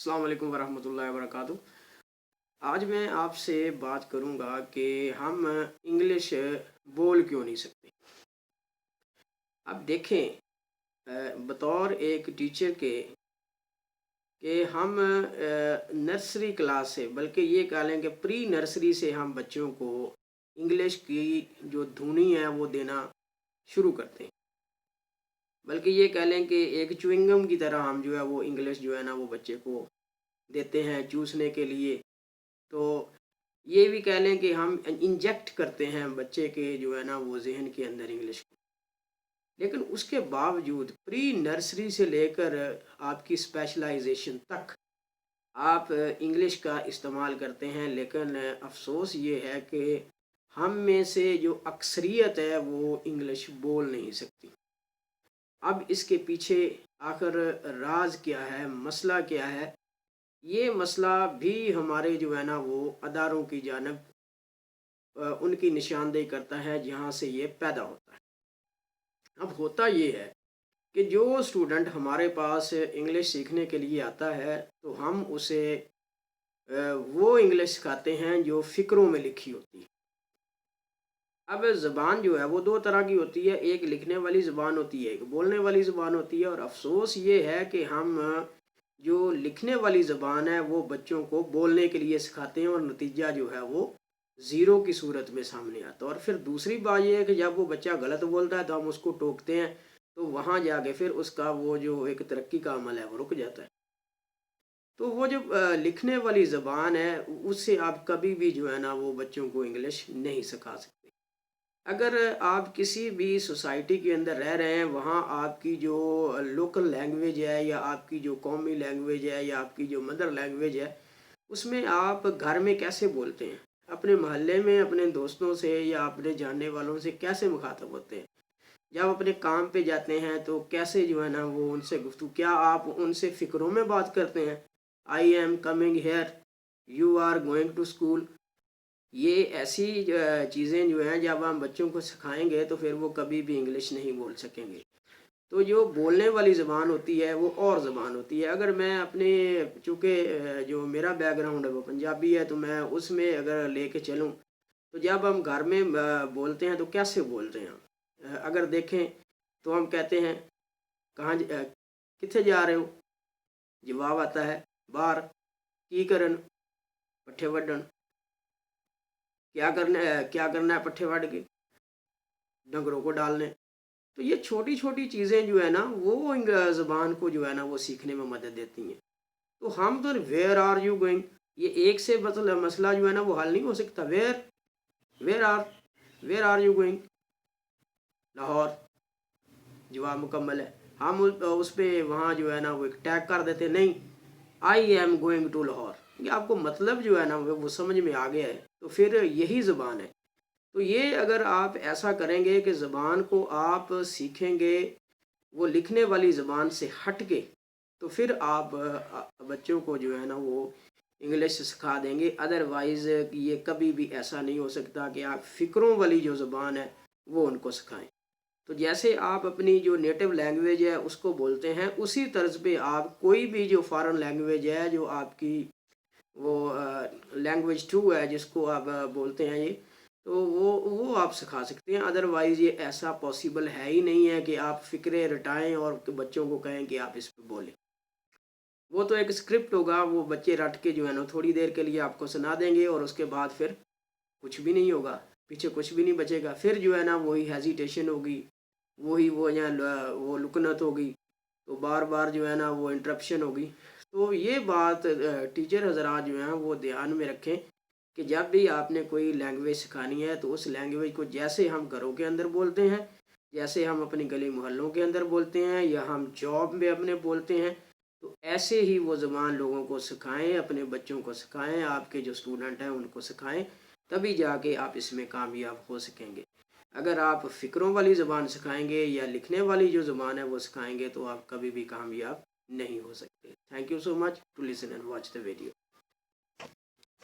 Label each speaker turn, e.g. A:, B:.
A: अस्सलाम वालेकुम वरहमतुल्लाहि वबरकातुहू। आज मैं आपसे बात करूंगा कि हम इंग्लिश बोल क्यों नहीं सकते। अब देखें, बतौर एक टीचर के कि हम नर्सरी क्लास से, बल्कि ये कह लें कि प्री नर्सरी से हम बच्चों को इंग्लिश की जो धुनी है वो देना शुरू करते हैं। बल्कि ये कह लें कि एक च्युइंगम की तरह हम जो है वो इंग्लिश जो है ना वो बच्चे को देते हैं चूसने के लिए। तो ये भी कह लें कि हम इंजेक्ट करते हैं बच्चे के जो है ना वो जहन के अंदर इंग्लिश को। लेकिन उसके बावजूद प्री नर्सरी से लेकर आपकी स्पेशलाइजेशन तक आप इंग्लिश का इस्तेमाल करते हैं, लेकिन अफसोस ये है कि हम में से जो अक्सरियत है वो इंग्लिश बोल नहीं सकती। अब इसके पीछे आखिर राज क्या है, मसला क्या है? ये मसला भी हमारे जो है ना वो अदारों की जानब उनकी निशानदेही करता है जहाँ से ये पैदा होता है। अब होता ये है कि जो स्टूडेंट हमारे पास इंग्लिश सीखने के लिए आता है तो हम उसे वो इंग्लिश सिखाते हैं जो फ़िक्रों में लिखी होती है। अब ज़बान जो है वो दो तरह की होती है, एक लिखने वाली ज़बान होती है, एक बोलने वाली ज़बान होती है। और अफसोस ये है कि हम जो लिखने वाली ज़बान है वो बच्चों को बोलने के लिए सिखाते हैं और नतीजा जो है वो ज़ीरो की सूरत में सामने आता है। और फिर दूसरी बात ये है कि जब वो बच्चा गलत बोलता है तो हम उसको टोकते हैं, तो वहाँ जाके फिर उसका वो जो एक तरक्की का अमल है वो रुक जाता है। तो वो जो लिखने वाली ज़बान है उससे आप कभी भी जो है ना वो बच्चों को इंग्लिश नहीं सिखा सकते। अगर आप किसी भी सोसाइटी के अंदर रह रहे हैं, वहाँ आपकी जो लोकल लैंग्वेज है या आपकी जो कौमी लैंग्वेज है या आपकी जो मदर लैंग्वेज है, उसमें आप घर में कैसे बोलते हैं, अपने मोहल्ले में अपने दोस्तों से या अपने जानने वालों से कैसे मुखातब होते हैं, जब अपने काम पे जाते हैं तो कैसे जो है ना वो उनसे गुफ्तगू, क्या आप उनसे फ़िक्रों में बात करते हैं? I am coming here, you are going to school. ये ऐसी चीज़ें जो हैं जब हम बच्चों को सिखाएंगे तो फिर वो कभी भी इंग्लिश नहीं बोल सकेंगे। तो जो बोलने वाली ज़बान होती है वो और ज़बान होती है। अगर मैं अपने, चूँकि जो मेरा बैकग्राउंड है वो पंजाबी है, तो मैं उसमें अगर लेके चलूँ तो जब हम घर में बोलते हैं तो कैसे बोलते हैं हम? अगर देखें तो हम कहते हैं कित्थे जा रहे हो? जवाब आता है बाहर। की करन? पट्ठे वड्डन। क्या करना है पट्ठे वढ़ के? डंगरों को डालने। तो ये छोटी छोटी चीज़ें जो है ना वो ज़बान को जो है ना वो सीखने में मदद देती हैं। तो हम तो वेयर आर यू गोइंग, ये एक से मतलब मसला जो है ना वो हल नहीं हो सकता। Where are you going? Lahore. जवाब मुकम्मल है। हम उस पर वहाँ जो है ना वो एक टैग कर देते, नहीं, I am going to Lahore. ये आपको मतलब जो है ना वो समझ में आ गया है, तो फिर यही ज़बान है। तो ये अगर आप ऐसा करेंगे कि ज़बान को आप सीखेंगे वो लिखने वाली ज़बान से हट के, तो फिर आप बच्चों को जो है ना वो इंग्लिश सिखा देंगे। अदरवाइज़ ये कभी भी ऐसा नहीं हो सकता कि आप फ़िक्रों वाली जो ज़बान है वो उनको सिखाएं। तो जैसे आप अपनी जो नेटिव लैंग्वेज है उसको बोलते हैं, उसी तर्ज पे आप कोई भी जो फॉरेन लैंग्वेज है, जो आपकी वो लैंग्वेज टू है जिसको आप बोलते हैं, ये तो वो आप सिखा सकते हैं। अदरवाइज़ ये ऐसा पॉसिबल है ही नहीं है कि आप फ़िक्रे रटाएं और बच्चों को कहें कि आप इस पे बोलें। वो तो एक स्क्रिप्ट होगा, वो बच्चे रट के जो है ना थोड़ी देर के लिए आपको सुना देंगे और उसके बाद फिर कुछ भी नहीं होगा, पीछे कुछ भी नहीं बचेगा। फिर जो है ना वही हेजिटेशन होगी, वही वो यहाँ वो लुकनत होगी, तो बार बार जो है ना वो इंटरप्शन होगी। तो ये बात टीचर हजरात जो हैं वो ध्यान में रखें कि जब भी आपने कोई लैंग्वेज सिखानी है तो उस लैंग्वेज को जैसे हम घरों के अंदर बोलते हैं, जैसे हम अपनी गली मोहल्लों के अंदर बोलते हैं या हम जॉब में अपने बोलते हैं, तो ऐसे ही वो ज़बान लोगों को सिखाएं, अपने बच्चों को सिखाएं, आपके जो स्टूडेंट हैं उनको सिखाएं, तभी जाके आप इसमें कामयाब हो सकेंगे। अगर आप फ़िक्रों वाली ज़बान सिखाएंगे या लिखने वाली जो ज़बान है वो सिखाएंगे तो आप कभी भी कामयाब नहीं हो सकते। Thank you so much to listen and watch the video.